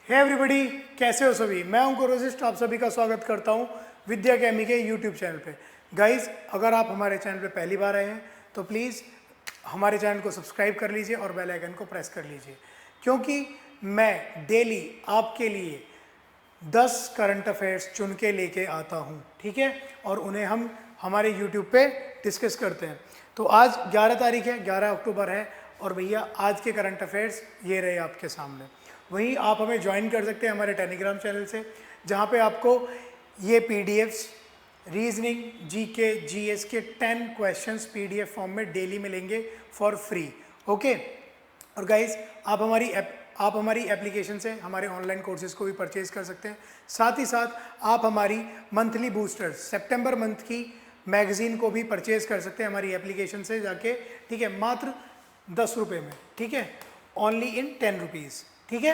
Hey everybody, कैसे हो सभी। मैं हूं कोरोसिस्ट, आप सभी का स्वागत करता हूं विद्या अकेडमी के यूट्यूब चैनल पे। गाइज, अगर आप हमारे चैनल पे पहली बार आए हैं तो प्लीज़ हमारे चैनल को सब्सक्राइब कर लीजिए और बेल आइकन को प्रेस कर लीजिए, क्योंकि मैं डेली आपके लिए 10 करंट अफेयर्स चुन के लेके आता हूं, ठीक है, और उन्हें हम हमारे यूट्यूब पे डिस्कस करते हैं। तो आज 11 तारीख है, 11 अक्टूबर है, और भैया आज के करंट अफेयर्स ये रहे आपके सामने। वहीं आप हमें ज्वाइन कर सकते हैं हमारे टेलीग्राम चैनल से, जहाँ पे आपको ये पीडीएफ्स रीजनिंग, जीके, जीएस के 10 क्वेश्चंस पीडीएफ फॉर्म में डेली मिलेंगे फॉर फ्री। ओके। और गाइज, आप हमारी एप्लीकेशन से हमारे ऑनलाइन कोर्सेज को भी परचेज कर सकते हैं। साथ ही साथ आप हमारी मंथली बूस्टर्स सितंबर मंथ की मैगजीन को भी परचेज कर सकते हैं हमारी एप्लीकेशन से जाके, ठीक है, मात्र 10 रुपये में, ठीक है, ओनली इन 10 रुपीज़, ठीक है।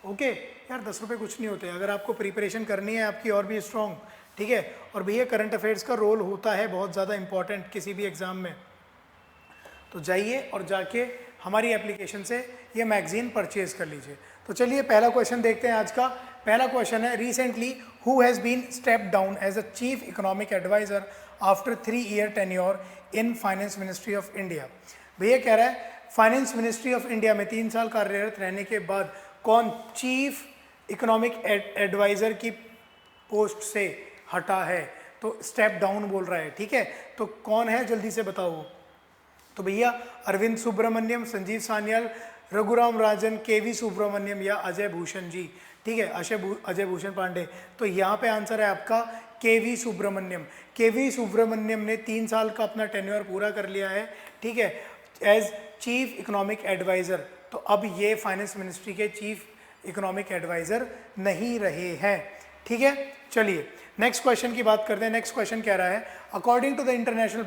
ओके यार, 10 रुपये कुछ नहीं होते अगर आपको प्रिपरेशन करनी है आपकी और भी स्ट्रॉन्ग, ठीक है। और भैया करंट अफेयर्स का रोल होता है बहुत ज़्यादा इंपॉर्टेंट किसी भी एग्ज़ाम में, तो जाइए और जाके हमारी एप्लीकेशन से ये मैगजीन परचेज कर लीजिए। तो चलिए पहला क्वेश्चन देखते हैं आज का। पहला क्वेश्चन है, recently who has been step down as a chief economic adviser after 3 year tenure in finance ministry of India. भैया कह रहा है फाइनेंस मिनिस्ट्री ऑफ इंडिया में 3 साल कार्यरत रहने के बाद कौन चीफ इकोनॉमिक एडवाइजर की पोस्ट से हटा है। तो स्टेप डाउन बोल रहा है, ठीक है, तो कौन है जल्दी से बताओ। तो भैया अरविंद सुब्रमण्यम, संजीव सान्याल, रघुराम राजन, केवी सुब्रमण्यम या अजय भूषण जी, ठीक है, अजय भूषण पांडे। तो यहाँ पे आंसर है आपका केवी सुब्रमण्यम। केवी सुब्रमण्यम ने 3 साल का अपना टेन्योर पूरा कर लिया है, ठीक है, एज चीफ इकोनॉमिक एडवाइज़र। तो अब ये फाइनेंस मिनिस्ट्री के चीफ इकोनॉमिक एडवाइज़र नहीं रहे हैं, ठीक है। चलिए नेक्स्ट क्वेश्चन की बात करते हैं। नेक्स्ट क्वेश्चन कह रहा है, according to the international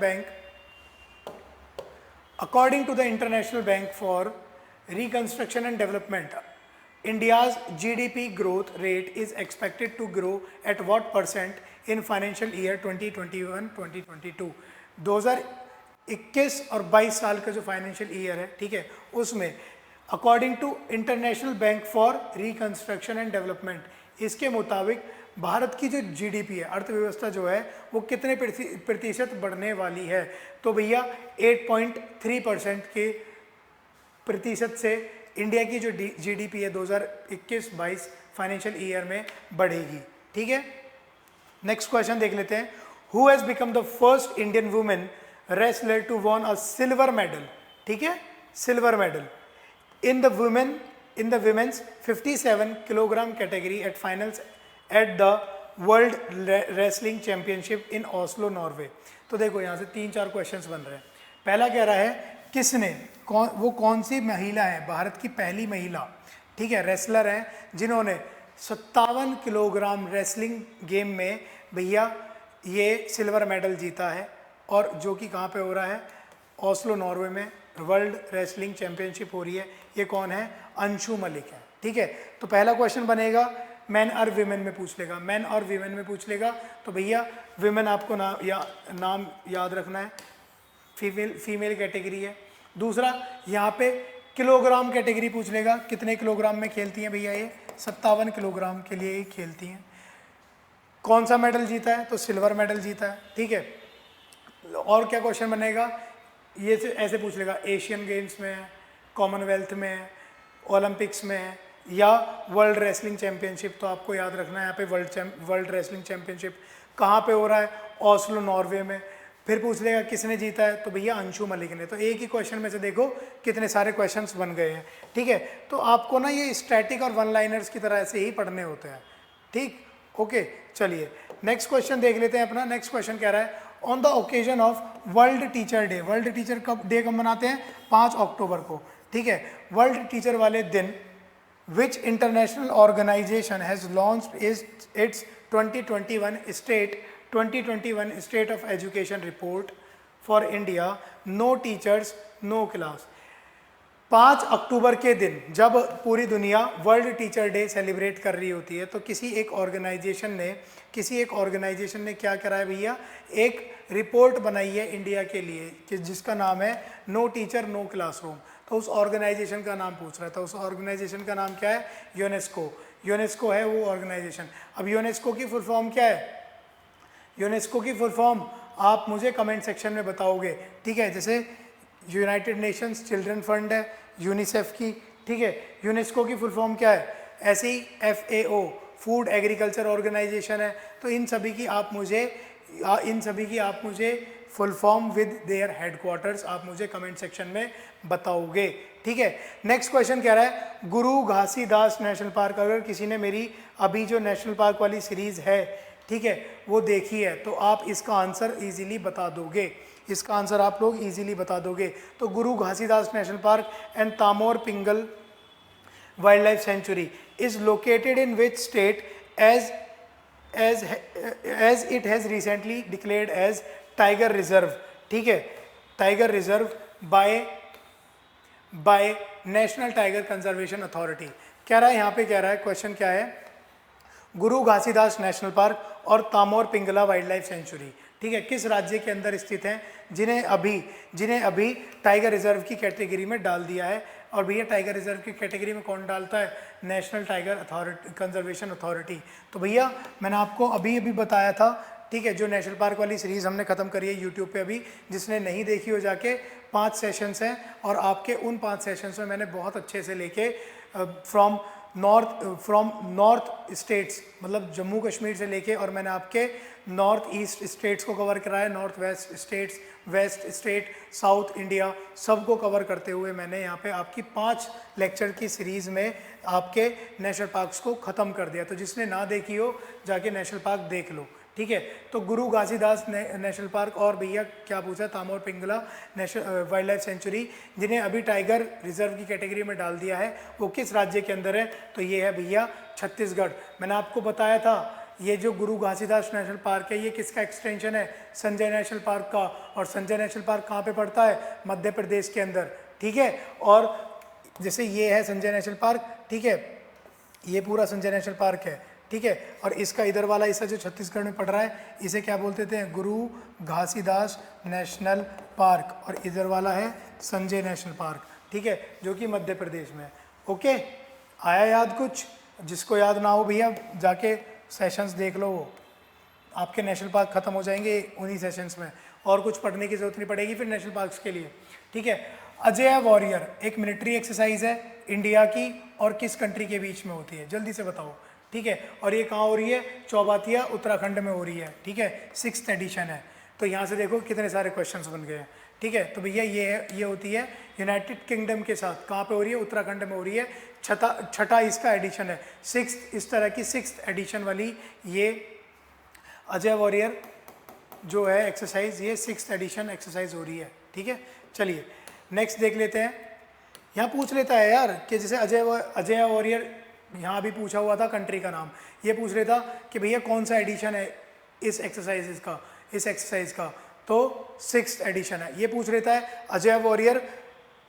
bank for reconstruction and development, India's GDP growth rate is expected to grow at what % in financial year 2021-2022। 2021 और 22 साल का जो फाइनेंशियल ईयर है, ठीक है, उसमें according to international bank for reconstruction and development, इसके मुताबिक भारत की जो जीडीपी है, अर्थव्यवस्था जो है, वो कितने प्रतिशत बढ़ने वाली है। तो भैया 8.3% के प्रतिशत से इंडिया की जो जीडीपी है 2021-22 फाइनेंशियल ईयर में बढ़ेगी, ठीक है। नेक्स्ट क्वेश्चन देख लेते हैं। Who has become the first Indian women wrestler to won a silver medal, ठीक है, silver medal in the women's 57 kilogram category at finals at the world wrestling championship in Oslo, Norway. तो देखो यहाँ से 3-4 questions बन रहे हैं। पहला कह रहा है किसने, वो कौन सी महिला है, भारत की पहली महिला, ठीक है, रेसलर है, जिन्होंने 57 किलोग्राम रेसलिंग गेम में भैया ये सिल्वर मेडल जीता है, और जो कि कहाँ पे हो रहा है, ओस्लो, नॉर्वे में वर्ल्ड रेसलिंग चैंपियनशिप हो रही है। ये कौन है, अंशु मलिक है, ठीक है। तो पहला क्वेश्चन बनेगा मैन और वीमेन में पूछ लेगा, मैन और वीमेन में पूछ लेगा। तो भैया वीमेन आपको नाम याद रखना है, फीमेल कैटेगरी है। दूसरा यहाँ पे किलोग्राम कैटेगरी पूछ लेगा, कितने किलोग्राम में खेलती हैं भैया ये, 57 किलोग्राम के लिए ही खेलती हैं। कौन सा मेडल जीता है, तो सिल्वर मेडल जीता है, ठीक है। और क्या क्वेश्चन बनेगा, ये ऐसे पूछ लेगा, एशियन गेम्स में है, कॉमनवेल्थ में है, ओलंपिक्स में है, या वर्ल्ड रेसलिंग चैंपियनशिप। तो आपको याद रखना है यहाँ पे वर्ल्ड रेसलिंग चैंपियनशिप कहाँ पे हो रहा है, ओस्लो, नॉर्वे में। फिर पूछ लेगा किसने जीता है, तो भैया अंशु मलिक ने। तो एक ही क्वेश्चन में से देखो कितने सारे क्वेश्चंस बन गए हैं, ठीक है। तो आपको ना ये स्टैटिक और वन लाइनर्स की तरह ऐसे ही पढ़ने होते हैं, ठीक, ओके। चलिए नेक्स्ट क्वेश्चन देख लेते हैं अपना। नेक्स्ट क्वेश्चन कह रहा है, on the occasion of world teacher day, world teacher day कब मनाते हैं, 5 अक्टूबर को, ठीक है। वर्ल्ड टीचर वाले दिन which international organisation has launched its 2021 state of education report for India, no teachers no class. 5 अक्टूबर के दिन जब पूरी दुनिया वर्ल्ड टीचर डे सेलिब्रेट कर रही होती है, तो किसी एक ऑर्गेनाइजेशन ने क्या करा है भैया, एक रिपोर्ट बनाई है इंडिया के लिए, कि जिसका नाम है नो टीचर नो क्लासरूम। तो उस ऑर्गेनाइजेशन का नाम पूछ रहा था। उस ऑर्गेनाइजेशन का नाम क्या है? यूनेस्को। यूनेस्को है वो ऑर्गेनाइजेशन। अब यूनेस्को की फुल फॉर्म क्या है? यूनेस्को की फुल फॉर्म आप मुझे कमेंट सेक्शन में बताओगे, ठीक है। जैसे यूनाइटेड नेशंस चिल्ड्रन फंड है यूनिसेफ की, ठीक है। यूनेस्को की फुल फॉर्म क्या है? ऐसे ही FAO फूड एग्रीकल्चर ऑर्गेनाइजेशन है। तो इन सभी की आप मुझे full form with their headquarters आप मुझे कमेंट सेक्शन में बताओगे, ठीक है। नेक्स्ट क्वेश्चन कह रहा है गुरु घासीदास नेशनल पार्क। अगर किसी ने मेरी अभी जो नेशनल पार्क वाली सीरीज है, ठीक है, वो देखी है तो आप इसका आंसर इजीली बता दोगे। इसका आंसर आप लोग इजीली बता दोगे। तो Guru Ghasidas national park and Tamor Pingla wildlife sanctuary is located in which state as it has recently declared as tiger reserve, ठीक है, tiger reserve by national tiger conservation authority. कह रहा है यहाँ पे, कह रहा है क्वेश्चन क्या है, गुरु घासीदास नेशनल पार्क और Tamor Pingla wildlife sanctuary, ठीक है, किस राज्य के अंदर स्थित हैं, जिन्हें अभी टाइगर रिजर्व की कैटेगरी में डाल दिया है। और भैया टाइगर रिजर्व की कैटेगरी में कौन डालता है? National tiger authority conservation authority. तो भैया मैंने आपको अभी बताया था, ठीक है, जो नेशनल पार्क वाली सीरीज़ हमने ख़त्म करी है यूट्यूब पे, अभी जिसने नहीं देखी हो जाके 5 सेशंस हैं और आपके उन 5 सेशंस में मैंने बहुत अच्छे से लेके फ्रॉम नॉर्थ स्टेट्स, मतलब जम्मू कश्मीर से लेके, और मैंने आपके नॉर्थ ईस्ट स्टेट्स को कवर कराया, north west states, west state, south India, सबको कवर करते हुए मैंने यहाँ पे आपकी 5 लेक्चर की सीरीज़ में आपके नेशनल पार्क्स को ख़त्म कर दिया। तो जिसने ना देखी हो जाके नेशनल पार्क देख लो, ठीक है। तो गुरु घासीदास नेशनल पार्क और भैया क्या पूछा, Tamor Pingla national wildlife sanctuary, जिन्हें अभी टाइगर रिजर्व की कैटेगरी में डाल दिया है, वो किस राज्य के अंदर है? तो ये है भैया छत्तीसगढ़। मैंने आपको बताया था ये जो गुरु घासीदास नेशनल पार्क है ये किसका एक्सटेंशन है? संजय नेशनल पार्क का। और संजय नेशनल पार्क कहाँ पे पड़ता है? मध्य प्रदेश के अंदर, ठीक है। और जैसे ये है संजय नेशनल पार्क, ठीक है, ये पूरा संजय नेशनल पार्क है, ठीक है। और इसका इधर वाला हिस्सा जो छत्तीसगढ़ में पड़ रहा है इसे क्या बोलते थे? गुरु घासीदास नेशनल पार्क। और इधर वाला है संजय नेशनल पार्क, ठीक है, जो कि मध्य प्रदेश में है। ओके, आया याद कुछ? जिसको याद ना हो भैया जाके सेशंस देख लो, वो आपके नेशनल पार्क खत्म हो जाएंगे उन्हीं सेशंस में, और कुछ पढ़ने की जरूरत नहीं पड़ेगी फिर नेशनल पार्क्स के लिए, ठीक है। अजय वॉरियर एक मिलिट्री एक्सरसाइज है इंडिया की, और किस कंट्री के बीच में होती है? जल्दी से बताओ, ठीक है। और ये कहाँ हो रही है? चौबातिया उत्तराखंड में हो रही है, ठीक है, 6th एडिशन है। तो यहाँ से देखो कितने सारे क्वेश्चंस बन गए हैं, ठीक है। तो भैया ये होती है यूनाइटेड किंगडम के साथ, कहाँ पे हो रही है? उत्तराखंड में हो रही है। छठा इसका एडिशन है, 6th, इस तरह की 6th एडिशन वाली ये अजय वॉरियर जो है एक्सरसाइज, ये 6th एडिशन एक्सरसाइज हो रही है, ठीक है। चलिए नेक्स्ट देख लेते हैं। यहाँ पूछ लेता है यार कि जैसे अजय वॉरियर यहाँ भी पूछा हुआ था कंट्री का नाम, ये पूछ रहा था कि भैया कौन सा एडिशन है इस एक्सरसाइज का, तो 6th एडिशन है। ये पूछ लेता है अजय वॉरियर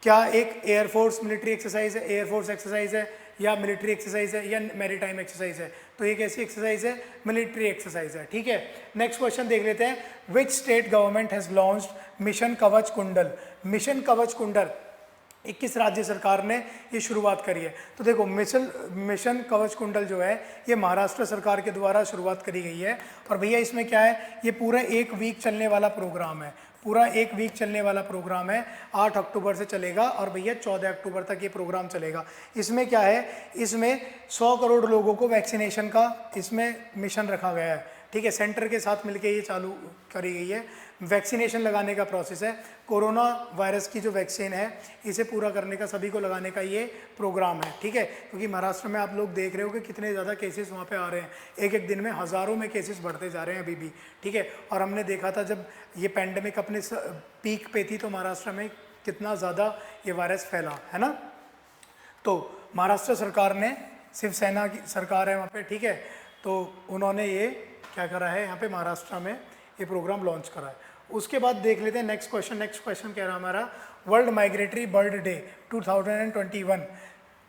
क्या एक एयरफोर्स मिलिट्री एक्सरसाइज है, एयरफोर्स एक्सरसाइज है, या मिलिट्री एक्सरसाइज है, या मैरीटाइम एक्सरसाइज है? तो ये कैसी एक्सरसाइज है? मिलिट्री एक्सरसाइज है, ठीक है। नेक्स्ट क्वेश्चन देख लेते हैं। Which state government has launched mission कवच कुंडल? मिशन कवच कुंडल 21 राज्य सरकार ने ये शुरुआत करी है। तो देखो मिशन कवच कुंडल जो है ये महाराष्ट्र सरकार के द्वारा शुरुआत करी गई है। और भैया इसमें क्या है, ये पूरा 1 वीक चलने वाला प्रोग्राम है, पूरा 1 वीक चलने वाला प्रोग्राम है। 8 अक्टूबर से चलेगा और भैया 14 अक्टूबर तक ये प्रोग्राम चलेगा। इसमें क्या है, इसमें 100 करोड़ लोगों को वैक्सीनेशन का इसमें मिशन रखा गया है, ठीक है। सेंटर के साथ मिलके ये चालू करी गई है, वैक्सीनेशन लगाने का प्रोसेस है। कोरोना वायरस की जो वैक्सीन है इसे पूरा करने का, सभी को लगाने का ये प्रोग्राम है, ठीक है। क्योंकि महाराष्ट्र में आप लोग देख रहे हो कि कितने ज़्यादा केसेस वहाँ पे आ रहे हैं, एक दिन में हज़ारों में केसेस बढ़ते जा रहे हैं अभी भी, ठीक है। और हमने देखा था जब ये पैंडेमिक अपने पीक पे थी तो महाराष्ट्र में कितना ज़्यादा ये वायरस फैला है ना। तो महाराष्ट्र सरकार ने, शिवसेना की सरकार है वहाँ पे, ठीक है, तो उन्होंने ये क्या करा है, यहाँ पे महाराष्ट्र में ये प्रोग्राम लॉन्च करा है। उसके बाद देख लेते हैं नेक्स्ट क्वेश्चन कह रहा है हमारा, वर्ल्ड माइग्रेटरी बर्ड डे 2021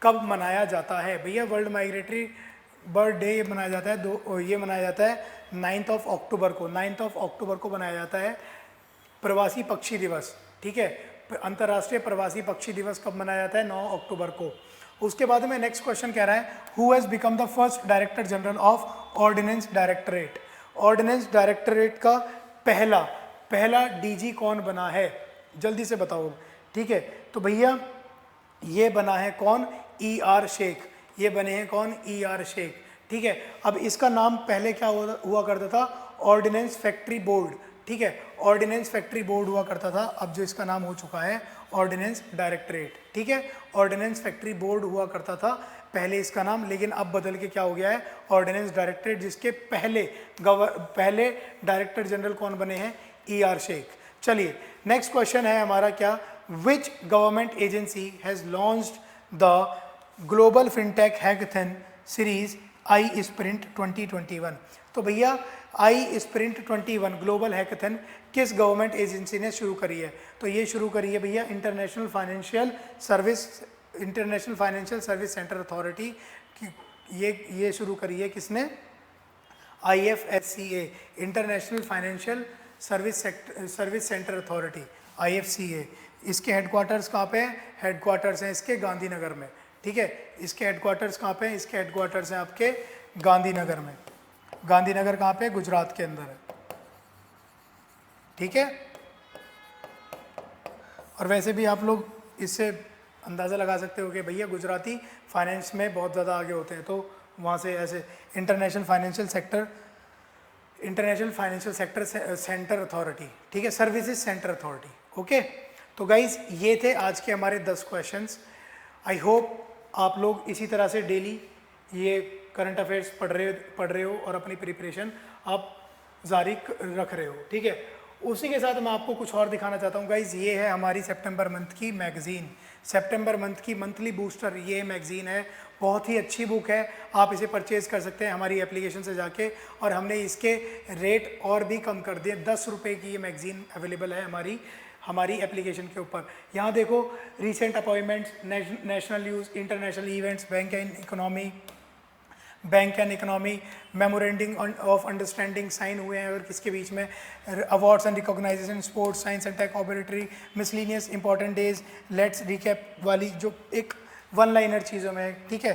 कब मनाया जाता है? भैया वर्ल्ड माइग्रेटरी बर्ड डे ये मनाया जाता है 9th अक्टूबर को, 9th अक्टूबर को मनाया जाता है प्रवासी पक्षी दिवस, ठीक है। अंतर्राष्ट्रीय प्रवासी पक्षी दिवस कब मनाया जाता है? 9 अक्टूबर को। उसके बाद में नेक्स्ट क्वेश्चन कह रहा है who has become the first director general of ordnance directorate. Ordnance directorate का पहला डीजी कौन बना है? जल्दी से बताओ। ठीक है, तो भैया ये बना है कौन? ER शेख। ये बने हैं कौन? ER शेख। ठीक है, अब इसका नाम पहले क्या हुआ करता था? Ordnance factory board. ठीक है, ऑर्डिनेंस फैक्ट्री बोर्ड हुआ करता था, अब जो इसका नाम हो चुका है ऑर्डिनेंस डायरेक्टरेट। ठीक है, ऑर्डिनेंस फैक्ट्री बोर्ड हुआ करता था पहले इसका नाम, लेकिन अब बदल के क्या हो गया है? ऑर्डिनेंस डायरेक्टरेट, जिसके पहले डायरेक्टर जनरल कौन बने हैं? ER शेख। चलिए नेक्स्ट क्वेश्चन है हमारा क्या? Which government agency has launched the global fintech hackathon series I sprint 2021। तो भैया आई स्प्रिंट 21 ग्लोबल हैकाथन किस गवर्नमेंट एजेंसी ने शुरू करी है? तो ये शुरू करी है भैया international financial service centre authority. ये शुरू करी है किसने? IFSCA, international financial service centre authority, IFCA। इसके हेडक्वार्टर्स कहाँ पे हैं? हेडक्वार्टर्स हैं इसके गांधीनगर में। ठीक है, इसके हेडक्वार्टर्स कहाँ पे हैं? इसके हेडक्वार्टर्स हैं आपके गांधीनगर में। गांधीनगर कहाँ पे? गुजरात के अंदर है। ठीक है, और वैसे भी आप लोग इससे अंदाज़ा लगा सकते हो कि भैया गुजराती फाइनेंस में बहुत ज़्यादा आगे होते हैं, तो वहाँ से ऐसे international financial sector centre authority. ठीक है, सर्विसेज सेंटर अथॉरिटी। ओके, तो गाइज ये थे आज के हमारे 10 क्वेश्चंस। आई होप आप लोग इसी तरह से डेली ये करंट अफेयर्स पढ़ रहे हो और अपनी प्रिपरेशन आप जारी रख रहे हो। ठीक है, उसी के साथ मैं आपको कुछ और दिखाना चाहता हूँ गाइज। ये है हमारी सितंबर मंथ की मैगज़ीन, सितंबर मंथ की मंथली बूस्टर। ये मैगज़ीन है, बहुत ही अच्छी बुक है, आप इसे परचेज़ कर सकते हैं हमारी एप्लीकेशन से जाके, और हमने इसके रेट और भी कम कर दिए। 10 रुपये की ये मैगज़ीन अवेलेबल है हमारी एप्लीकेशन के ऊपर। यहाँ देखो, recent appointments, national news, international events, bank and economy, memorandum of understanding sign हुए हैं अगर किसके बीच में, awards and recognition, sports, science and tech operatory, miscellaneous important days, let's recap वाली जो एक वन लाइनर चीज़ों में। ठीक है,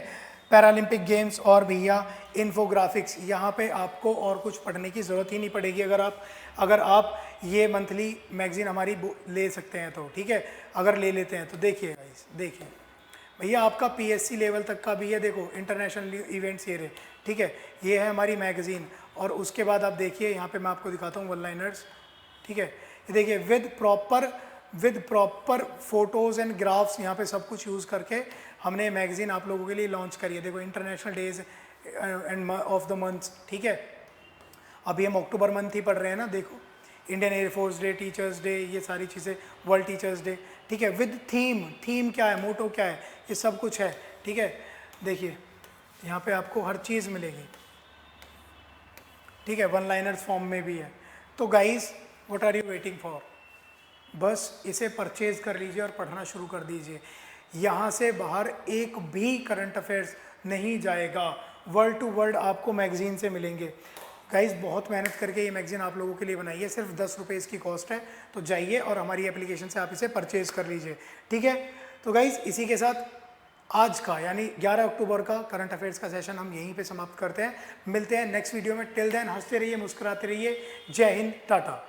पैरालंपिक गेम्स और भैया इन्फोग्राफिक्स। यहाँ पे आपको और कुछ पढ़ने की ज़रूरत ही नहीं पड़ेगी अगर आप ये मंथली मैगज़ीन हमारी ले सकते हैं तो। ठीक है, अगर ले लेते हैं तो देखिए गाइस, देखिए भैया आपका PSC लेवल तक का भी है। देखो इंटरनेशनल इवेंट्स ये रहे। ठीक है, ये है हमारी मैगज़ीन, और उसके बाद आप देखिए यहाँ पे मैं आपको दिखाता हूँ वन लाइनर्स। ठीक है, ये देखिए with proper photos and graphs, यहाँ पे सब कुछ यूज़ करके हमने मैगज़ीन आप लोगों के लिए लॉन्च करी है। देखो international days end of the months. ठीक है, अभी हम अक्टूबर मंथ ही पढ़ रहे हैं ना। देखो Indian air force day, teachers day, ये सारी चीज़ें, वर्ल्ड टीचर्स डे। ठीक है, विद थीम क्या है, मोटो क्या है, ये सब कुछ है। ठीक है, देखिए यहाँ पे आपको हर चीज़ मिलेगी। ठीक है, वन लाइनर्स फॉर्म में भी है। तो guys what are you waiting for? बस इसे परचेज कर लीजिए और पढ़ना शुरू कर दीजिए। यहाँ से बाहर एक भी करंट अफेयर्स नहीं जाएगा, वर्ड टू वर्ड आपको मैगज़ीन से मिलेंगे। गाइस बहुत मेहनत करके ये मैगज़ीन आप लोगों के लिए बनाई है, सिर्फ 10 रुपये इसकी कॉस्ट है। तो जाइए और हमारी एप्लीकेशन से आप इसे परचेज़ कर लीजिए। ठीक है, तो गाइस इसी के साथ आज का यानी 11 अक्टूबर का करंट अफेयर्स का सेशन हम यहीं पे समाप्त करते हैं। मिलते हैं नेक्स्ट वीडियो में। टिल देन हंसते रहिए, मुस्कुराते रहिए। जय हिंद, टाटा।